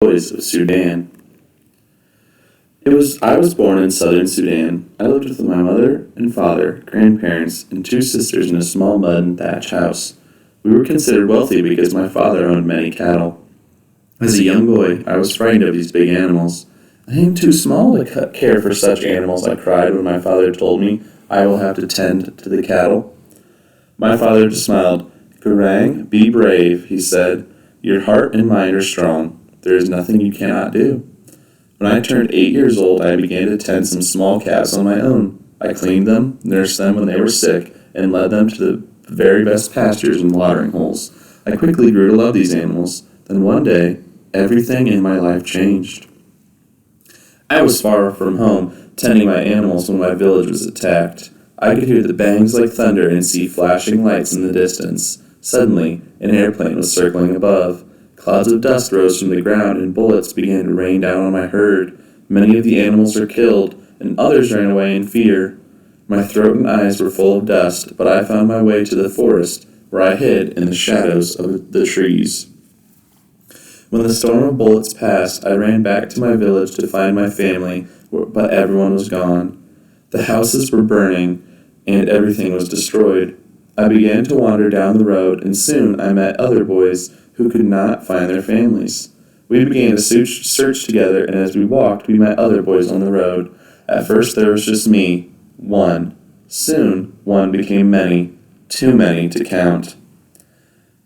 Boys of Sudan. I was born in southern Sudan. I lived with my mother and father, grandparents, and two sisters in a small mud and thatch house. We were considered wealthy because my father owned many cattle. As a young boy, I was frightened of these big animals. I am too small to care for such animals, I cried when my father told me I will have to tend to the cattle. My father just smiled. "Garang, be brave," he said. "Your heart and mind are strong. There is nothing you cannot do." When I turned 8 years old, I began to tend some small calves on my own. I cleaned them, nursed them when they were sick, and led them to the very best pastures and watering holes. I quickly grew to love these animals. Then one day, everything in my life changed. I was far from home, tending my animals when my village was attacked. I could hear the bangs like thunder and see flashing lights in the distance. Suddenly, an airplane was circling above. Clouds of dust rose from the ground, and bullets began to rain down on my herd. Many of the animals were killed, and others ran away in fear. My throat and eyes were full of dust, but I found my way to the forest, where I hid in the shadows of the trees. When the storm of bullets passed, I ran back to my village to find my family, but everyone was gone. The houses were burning, and everything was destroyed. I began to wander down the road, and soon I met other boys who could not find their families. We began to search together, and as we walked, we met other boys on the road. At first there was just me, one. Soon, one became many, too many to count.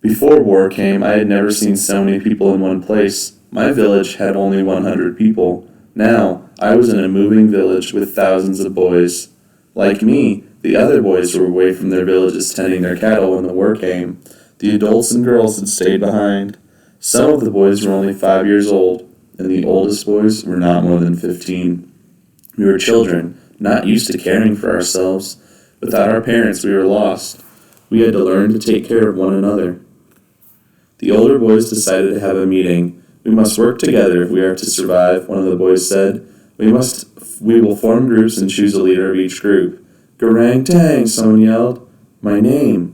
Before war came, I had never seen so many people in one place. My village had only 100 people. Now, I was in a moving village with thousands of boys. Like me, the other boys were away from their villages tending their cattle when the war came. The adults and girls had stayed behind. Some of the boys were only 5 years old, and the oldest boys were not more than 15. We were children, not used to caring for ourselves. Without our parents, we were lost. We had to learn to take care of one another. The older boys decided to have a meeting. "We must work together if we are to survive," one of the boys said. We will form groups and choose a leader of each group." "Garang Tang," someone yelled. "My name."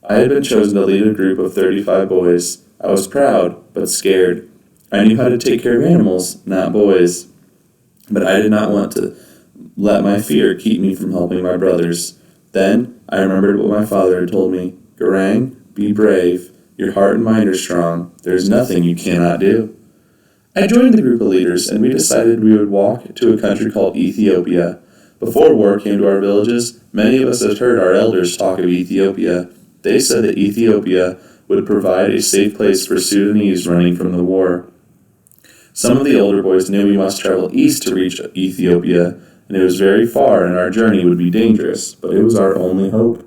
I had been chosen to lead a group of 35 boys. I was proud, but scared. I knew how to take care of animals, not boys. But I did not want to let my fear keep me from helping my brothers. Then I remembered what my father had told me. "Garang, be brave. Your heart and mind are strong. There is nothing you cannot do." I joined the group of leaders, and we decided we would walk to a country called Ethiopia. Before war came to our villages, many of us had heard our elders talk of Ethiopia. They said that Ethiopia would provide a safe place for Sudanese running from the war. Some of the older boys knew we must travel east to reach Ethiopia, and it was very far and our journey would be dangerous, but it was our only hope.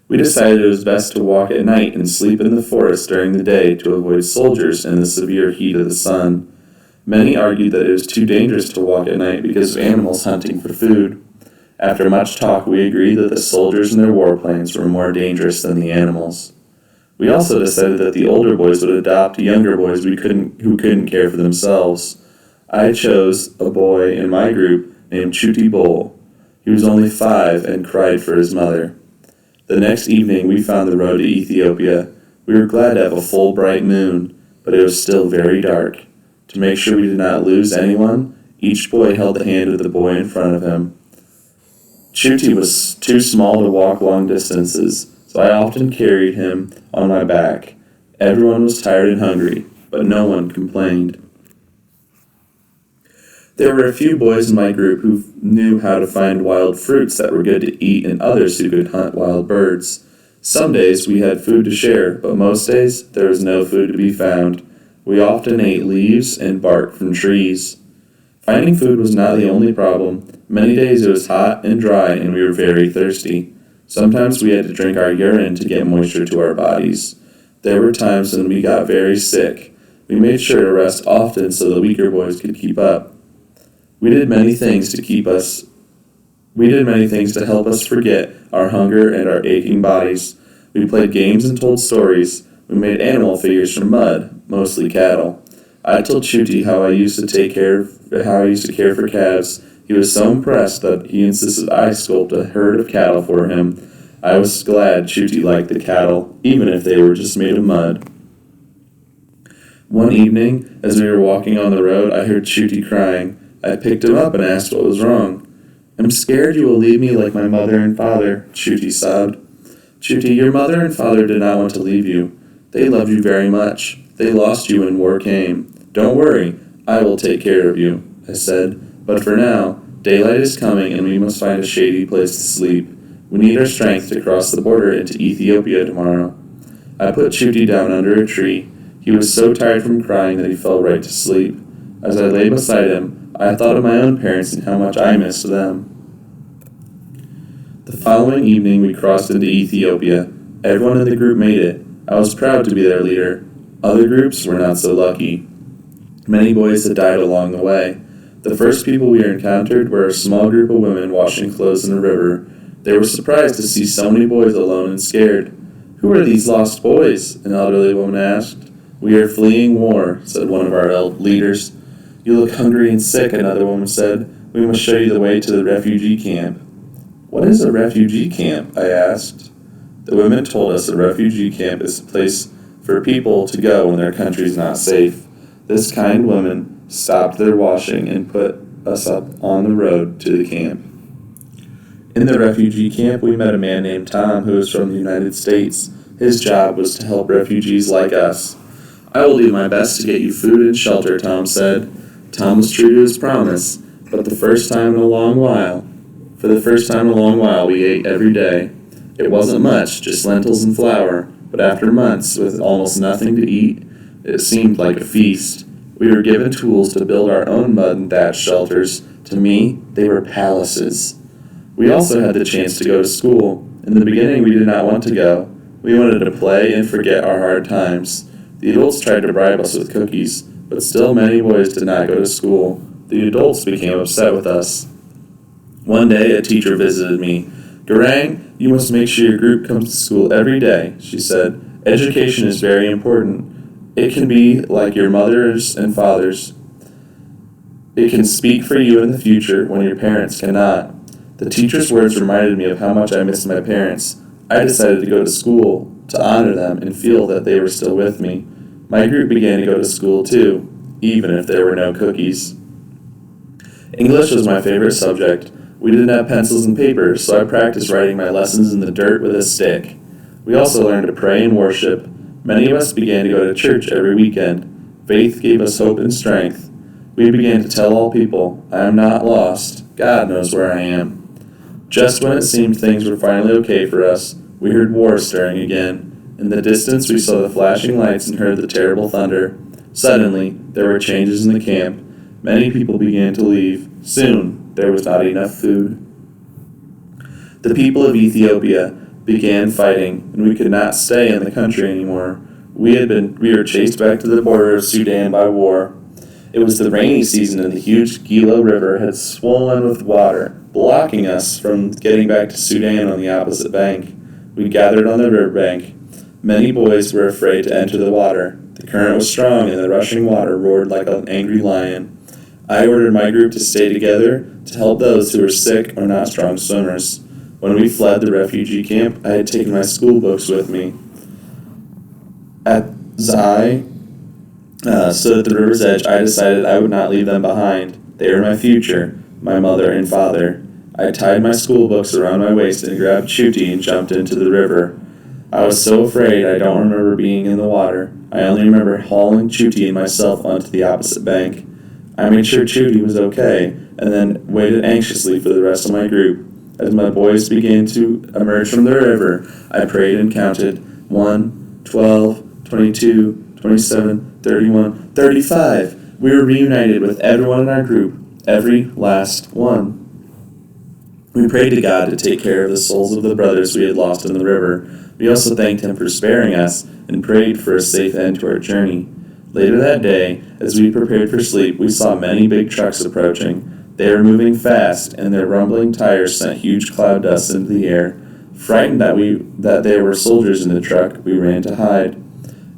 We decided it was best to walk at night and sleep in the forest during the day to avoid soldiers and the severe heat of the sun. Many argued that it was too dangerous to walk at night because of animals hunting for food. After much talk, we agreed that the soldiers and their warplanes were more dangerous than the animals. We also decided that the older boys would adopt younger boys who couldn't care for themselves. I chose a boy in my group named Chuti Bol. He was only 5 and cried for his mother. The next evening, we found the road to Ethiopia. We were glad to have a full, bright moon, but it was still very dark. To make sure we did not lose anyone, each boy held the hand of the boy in front of him. Chuti was too small to walk long distances, so I often carried him on my back. Everyone was tired and hungry, but no one complained. There were a few boys in my group who knew how to find wild fruits that were good to eat and others who could hunt wild birds. Some days we had food to share, but most days there was no food to be found. We often ate leaves and bark from trees. Finding food was not the only problem. Many days it was hot and dry and we were very thirsty. Sometimes we had to drink our urine to get moisture to our bodies. There were times when we got very sick. We made sure to rest often so the weaker boys could keep up. We did many things to help us forget our hunger and our aching bodies. We played games and told stories. We made animal figures from mud, mostly cattle. I told Chuti how I used to care for calves. He was so impressed that he insisted I sculpt a herd of cattle for him. I was glad Chuti liked the cattle, even if they were just made of mud. One evening, as we were walking on the road, I heard Chuti crying. I picked him up and asked what was wrong. I'm scared you will leave me like my mother and father, Chuti sobbed. Chuti, your mother and father did not want to leave you. They loved you very much. They lost you when war came. Don't worry, I will take care of you, I said. But for now, daylight is coming and we must find a shady place to sleep. We need our strength to cross the border into Ethiopia tomorrow. I put Chuti down under a tree. He was so tired from crying that he fell right to sleep. As I lay beside him, I thought of my own parents and how much I missed them. The following evening, we crossed into Ethiopia. Everyone in the group made it. I was proud to be their leader. Other groups were not so lucky. Many boys had died along the way. The first people we encountered were a small group of women washing clothes in a river. They were surprised to see so many boys alone and scared. Who are these lost boys? An elderly woman asked. We are fleeing war, said one of our leaders. You look hungry and sick, another woman said. We must show you the way to the refugee camp. What is a refugee camp? I asked. The women told us a refugee camp is a place for people to go when their country is not safe. This kind woman stopped their washing and put us up on the road to the camp. In the refugee camp, we met a man named Tom who was from the United States. His job was to help refugees like us. I will do my best to get you food and shelter, Tom said. Tom was true to his promise, but for the first time in a long while, we ate every day. It wasn't much, just lentils and flour, but after months with almost nothing to eat, it seemed like a feast. We were given tools to build our own mud and thatch shelters. To me, they were palaces. We also had the chance to go to school. In the beginning, we did not want to go. We wanted to play and forget our hard times. The adults tried to bribe us with cookies, but still many boys did not go to school. The adults became upset with us. One day, a teacher visited me. Garang, you must make sure your group comes to school every day, she said. Education is very important. It can be like your mothers and fathers. It can speak for you in the future when your parents cannot. The teacher's words reminded me of how much I missed my parents. I decided to go to school to honor them and feel that they were still with me. My group began to go to school too, even if there were no cookies. English was my favorite subject. We didn't have pencils and paper, so I practiced writing my lessons in the dirt with a stick. We also learned to pray and worship. Many of us began to go to church every weekend. Faith gave us hope and strength. We began to tell all people, I am not lost. God knows where I am. Just when it seemed things were finally okay for us, we heard war stirring again. In the distance, we saw the flashing lights and heard the terrible thunder. Suddenly, there were changes in the camp. Many people began to leave. Soon, there was not enough food. The people of Ethiopia began fighting, and we could not stay in the country anymore. We were chased back to the border of Sudan by war. It was the rainy season, and the huge Gila River had swollen with water, blocking us from getting back to Sudan on the opposite bank. We gathered on the riverbank. Many boys were afraid to enter the water. The current was strong, and the rushing water roared like an angry lion. I ordered my group to stay together to help those who were sick or not strong swimmers. When we fled the refugee camp, I had taken my school books with me. As I stood at the river's edge, I decided I would not leave them behind. They were my future, my mother and father. I tied my school books around my waist and grabbed Chuti and jumped into the river. I was so afraid I don't remember being in the water. I only remember hauling Chuti and myself onto the opposite bank. I made sure Chuti was okay, and then waited anxiously for the rest of my group. As my boys began to emerge from the river, I prayed and counted 1, 12, 22, 27, 31, 35. We were reunited with everyone in our group, every last one. We prayed to God to take care of the souls of the brothers we had lost in the river. We also thanked Him for sparing us and prayed for a safe end to our journey. Later that day, as we prepared for sleep, we saw many big trucks approaching. They were moving fast, and their rumbling tires sent huge cloud dust into the air. Frightened that there were soldiers in the truck, we ran to hide.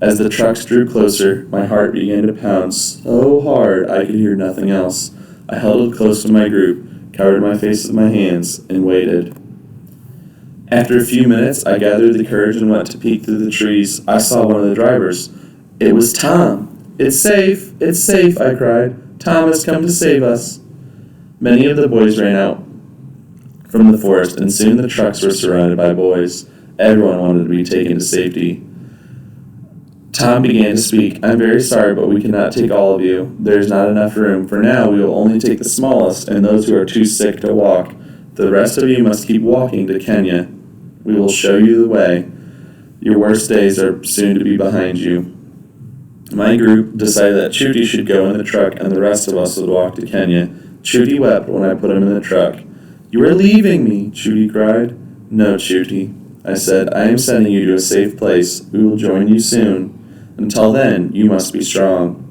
As the trucks drew closer, my heart began to pound so hard I could hear nothing else. I huddled close to my group, covered my face with my hands, and waited. After a few minutes, I gathered the courage and went to peek through the trees. I saw one of the drivers. It was Tom. It's safe, I cried. Tom has come to save us. Many of the boys ran out from the forest, and soon the trucks were surrounded by boys. Everyone wanted to be taken to safety. Tom began to speak. I'm very sorry, but we cannot take all of you. There is not enough room. For now, we will only take the smallest and those who are too sick to walk. The rest of you must keep walking to Kenya. We will show you the way. Your worst days are soon to be behind you. My group decided that Chuti should go in the truck and the rest of us would walk to Kenya. Chuti wept when I put him in the truck. You are leaving me, Chuti cried. No, Chuti, I said. I am sending you to a safe place. We will join you soon. Until then, you must be strong.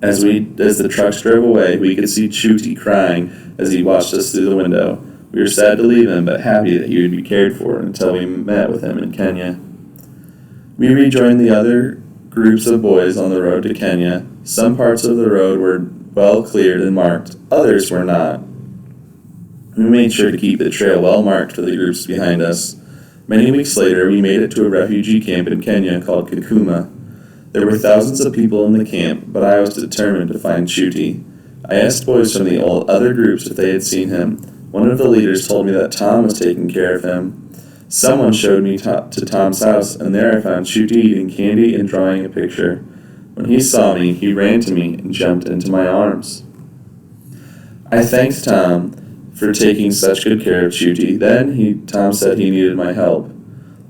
As the trucks drove away, we could see Chuti crying as he watched us through the window. We were sad to leave him, but happy that he would be cared for until we met with him in Kenya. We rejoined the other groups of boys on the road to Kenya. Some parts of the road were well cleared and marked, others were not. We made sure to keep the trail well marked for the groups behind us. Many weeks later, we made it to a refugee camp in Kenya called Kakuma. There were thousands of people in the camp, but I was determined to find Chuti. I asked boys from the other groups if they had seen him. One of the leaders told me that Tom was taking care of him. Someone showed me to Tom's house, and there I found Chuti eating candy and drawing a picture. When he saw me, he ran to me and jumped into my arms. I thanked Tom for taking such good care of Chuti. Then Tom said he needed my help.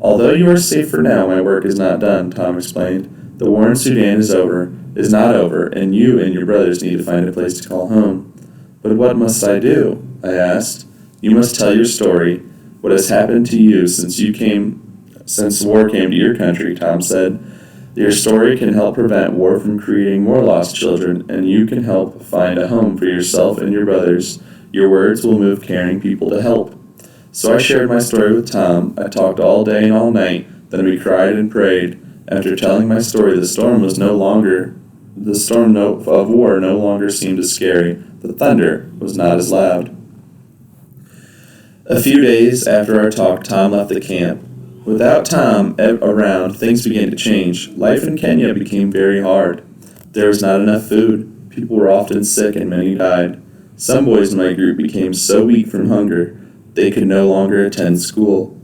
Although you are safe for now, my work is not done, Tom explained. The war in Sudan is not over, and you and your brothers need to find a place to call home. But what must I do? I asked. You must tell your story, what has happened to you since war came to your country, Tom said. Your story can help prevent war from creating more lost children, and you can help find a home for yourself and your brothers. Your words will move caring people to help. So I shared my story with Tom. I talked all day and all night, then we cried and prayed. After telling my story, the storm of war no longer seemed as scary. The thunder was not as loud. A few days after our talk, Tom left the camp. Without Tom around, things began to change. Life in Kenya became very hard. There was not enough food. People were often sick and many died. Some boys in my group became so weak from hunger, they could no longer attend school.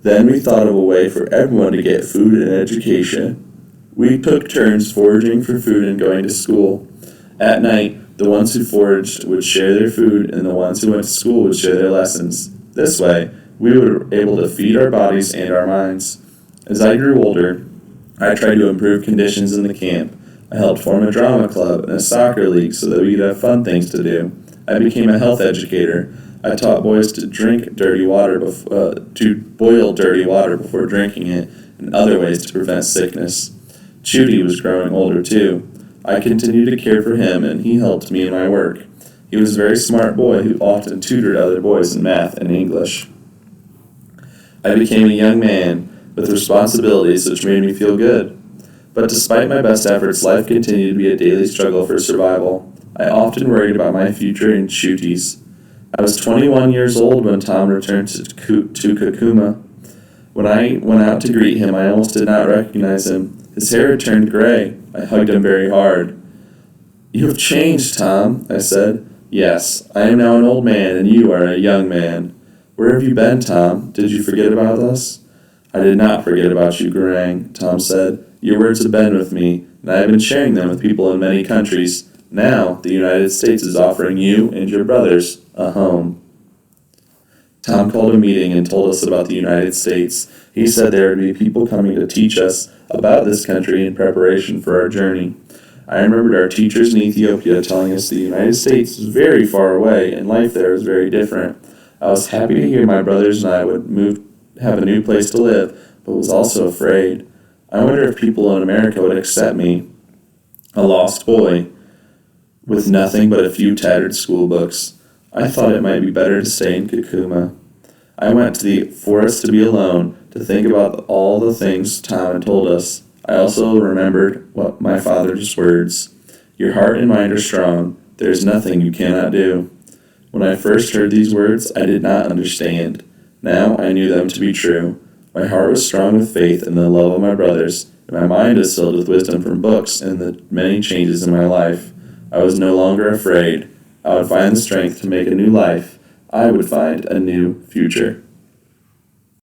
Then we thought of a way for everyone to get food and education. We took turns foraging for food and going to school. At night, the ones who foraged would share their food, and the ones who went to school would share their lessons. This way, we were able to feed our bodies and our minds. As I grew older, I tried to improve conditions in the camp. I helped form a drama club and a soccer league so that we could have fun things to do. I became a health educator. I taught boys to boil dirty water before drinking it, and other ways to prevent sickness. Chuti was growing older too. I continued to care for him, and he helped me in my work. He was a very smart boy who often tutored other boys in math and English. I became a young man with responsibilities which made me feel good. But despite my best efforts, life continued to be a daily struggle for survival. I often worried about my future and Chuti's. I was 21 years old when Tom returned to Kakuma. When I went out to greet him, I almost did not recognize him. His hair had turned gray. I hugged him very hard. You have changed, Tom, I said. Yes, I am now an old man, and you are a young man. Where have you been, Tom? Did you forget about us? I did not forget about you, Garang, Tom said. Your words have been with me, and I have been sharing them with people in many countries. Now, the United States is offering you and your brothers a home. Tom called a meeting and told us about the United States. He said there would be people coming to teach us about this country in preparation for our journey. I remembered our teachers in Ethiopia telling us the United States was very far away and life there was very different. I was happy to hear my brothers and I would have a new place to live, but was also afraid. I wonder if people in America would accept me, a lost boy, with nothing but a few tattered school books. I thought it might be better to stay in Kakuma. I went to the forest to be alone, to think about all the things Tom had told us. I also remembered my father's words. Your heart and mind are strong. There is nothing you cannot do. When I first heard these words, I did not understand. Now I knew them to be true. My heart was strong with faith in the love of my brothers, and my mind was filled with wisdom from books and the many changes in my life. I was no longer afraid. I would find the strength to make a new life. I would find a new future.